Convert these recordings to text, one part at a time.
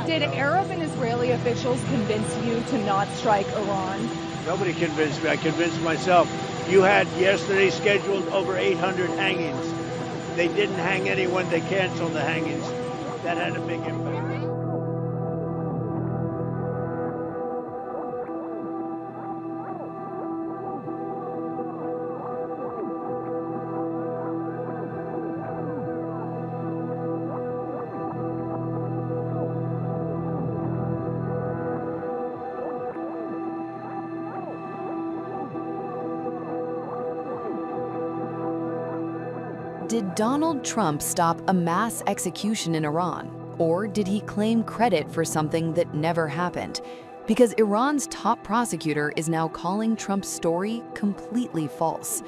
Did Arab and Israeli officials convince you to not strike Iran? Nobody convinced me. I convinced myself. You had yesterday scheduled over 800 hangings. They didn't hang anyone. They canceled the hangings. That had a big impact. Did Donald Trump stop a mass execution in Iran? Or did he claim credit for something that never happened? Because Iran's top prosecutor is now calling Trump's story completely false.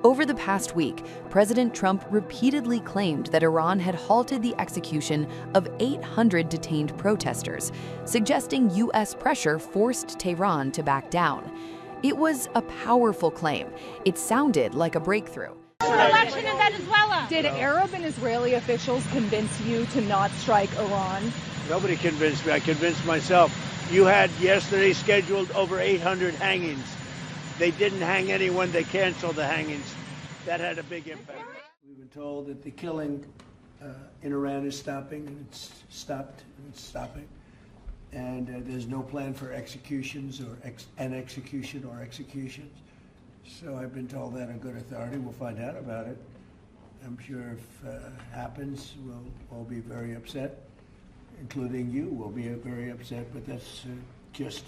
Over the past week, President Trump repeatedly claimed that Iran had halted the execution of 800 detained protesters, suggesting U.S. pressure forced Tehran to back down. It was a powerful claim. It sounded like a breakthrough. Election in Venezuela. Did Arab and Israeli officials convince you to not strike Iran? Nobody convinced me. I convinced myself. You had yesterday scheduled over 800 hangings. They didn't hang anyone. They canceled the hangings. That had a big impact. We've been told that the killing in Iran is stopping, and it's stopped, and it's stopping. And there's no plan for executions or an execution or executions. So I've been told that on good authority. We'll find out about it. I'm sure if it happens, we'll all be very upset, including you will be very upset, but that's just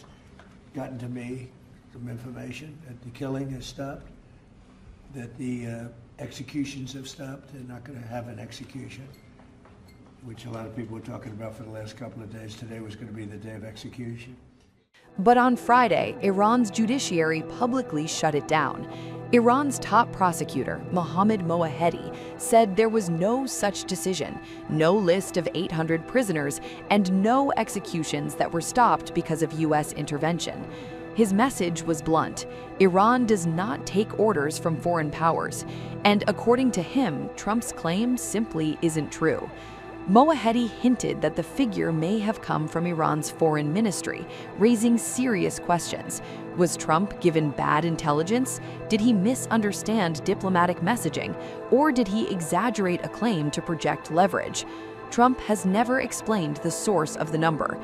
gotten to me, some information that the killing has stopped, that the executions have stopped. They're not going to have an execution, which a lot of people were talking about for the last couple of days. Today was going to be the day of execution. But on Friday, Iran's judiciary publicly shut it down. Iran's top prosecutor, Mohammad Moahedi, said there was no such decision, no list of 800 prisoners, and no executions that were stopped because of U.S. intervention. His message was blunt. Iran does not take orders from foreign powers. And according to him, Trump's claim simply isn't true. Moahedi hinted that the figure may have come from Iran's foreign ministry, raising serious questions. Was Trump given bad intelligence? Did he misunderstand diplomatic messaging? Or did he exaggerate a claim to project leverage? Trump has never explained the source of the number.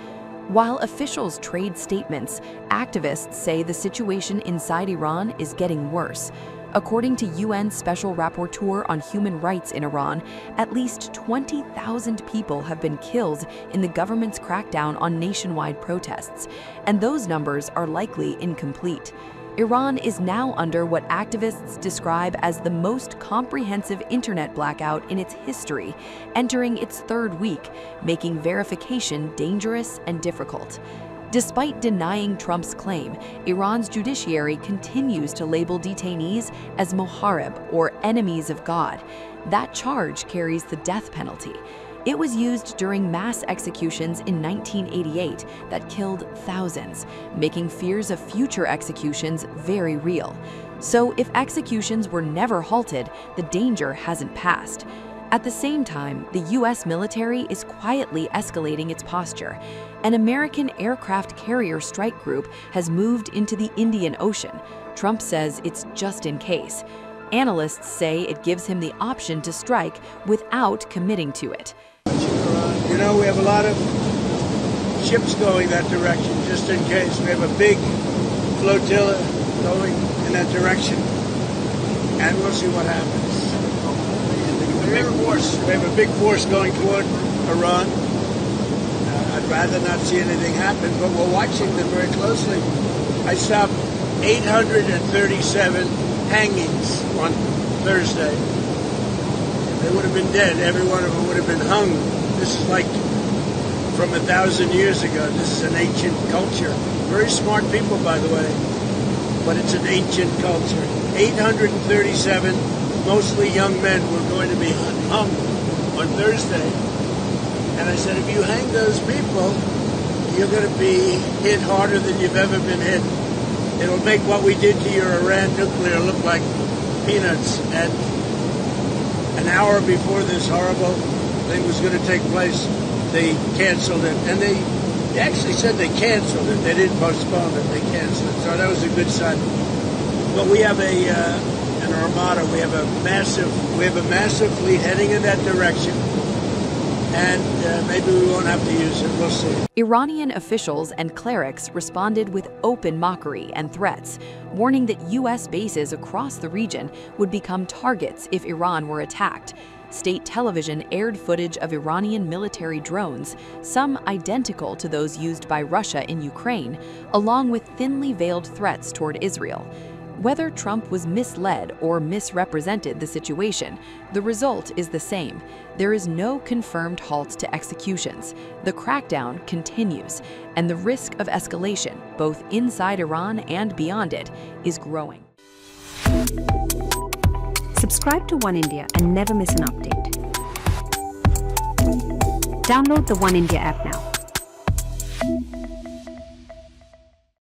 While officials trade statements, activists say the situation inside Iran is getting worse. According to UN Special Rapporteur on Human Rights in Iran, at least 20,000 people have been killed in the government's crackdown on nationwide protests, and those numbers are likely incomplete. Iran is now under what activists describe as the most comprehensive internet blackout in its history, entering its third week, making verification dangerous and difficult. Despite denying Trump's claim, Iran's judiciary continues to label detainees as Moharib, or enemies of God. That charge carries the death penalty. It was used during mass executions in 1988 that killed thousands, making fears of future executions very real. So if executions were never halted, the danger hasn't passed. At the same time, the U.S. military is quietly escalating its posture. An American aircraft carrier strike group has moved into the Indian Ocean. Trump says it's just in case. Analysts say it gives him the option to strike without committing to it. You know, we have a lot of ships going that direction, just in case. We have a big flotilla going in that direction, and we'll see what happens. We have a big force going toward Iran. I'd rather not see anything happen, but we're watching them very closely. I stopped 837 hangings on Thursday. They would have been dead. Every one of them would have been hung. This is like from 1,000 years ago. This is an ancient culture. Very smart people, by the way, but it's an ancient culture. 837, mostly young men, were going to be hung on Thursday. And I said, if you hang those people, you're going to be hit harder than you've ever been hit. It'll make what we did to your Iran nuclear look like peanuts. And an hour before this horrible thing was going to take place, they canceled it, and they actually said they canceled it. They didn't postpone it; they canceled it. So that was a good sign. But we have an armada. We have a massive fleet heading in that direction, and maybe we won't have to use it. We'll see. Iranian officials and clerics responded with open mockery and threats, warning that U.S. bases across the region would become targets if Iran were attacked. State television aired footage of Iranian military drones, some identical to those used by Russia in Ukraine, along with thinly veiled threats toward Israel. Whether Trump was misled or misrepresented the situation, the result is the same. There is no confirmed halt to executions. The crackdown continues, and the risk of escalation, both inside Iran and beyond it, is growing. Subscribe to One India and never miss an update. Download the One India app now.